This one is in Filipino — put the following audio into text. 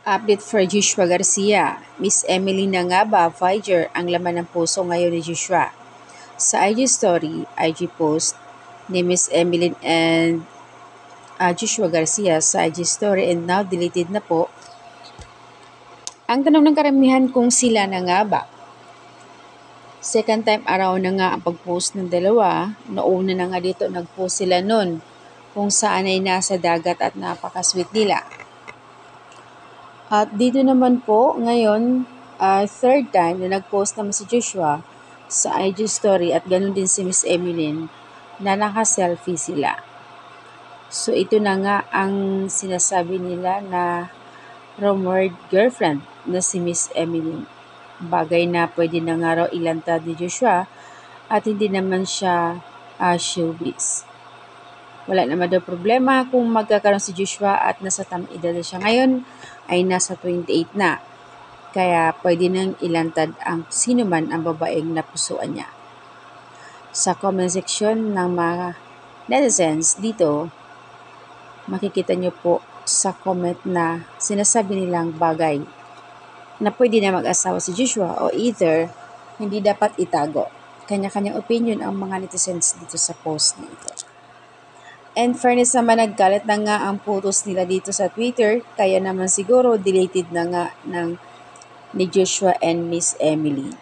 Update for Joshua Garcia. Miss Emily na nga ba, Viger, ang laman ng puso ngayon ni Joshua? Sa IG story, IG post ni Miss Emily and Joshua Garcia sa IG story and now deleted na po. Ang tanong ng karamihan kung sila na nga ba? Second time araw na nga ang pag-post ng dalawa. Noona na nga dito nag-post sila nun kung saan ay nasa dagat at napaka-sweet nila. At dito naman po, ngayon, third time na nag-post naman si Joshua sa IG story at ganun din si Miss Emily na naka-selfie sila. So ito na nga ang sinasabi nila na rumored girlfriend na si Miss Emily. Bagay na pwede na nga raw ilantad ni Joshua at hindi naman siya showbiz. Wala naman daw problema kung magkakaroon si Joshua at nasa edad na siya ngayon ay nasa 28 na. Kaya pwede nang ilantad ang sino man ang babaeng napusuan niya. Sa comment section ng mga netizens dito, makikita nyo po sa comment na sinasabi nilang bagay na pwede na mag-asawa si Joshua o either hindi dapat itago. Kanya-kanyang opinion ang mga netizens dito sa post na ito. And fairness naman, nagkalat na nga ang photos nila dito sa Twitter, kaya naman siguro deleted na nga ni Joshua and Miss Emily.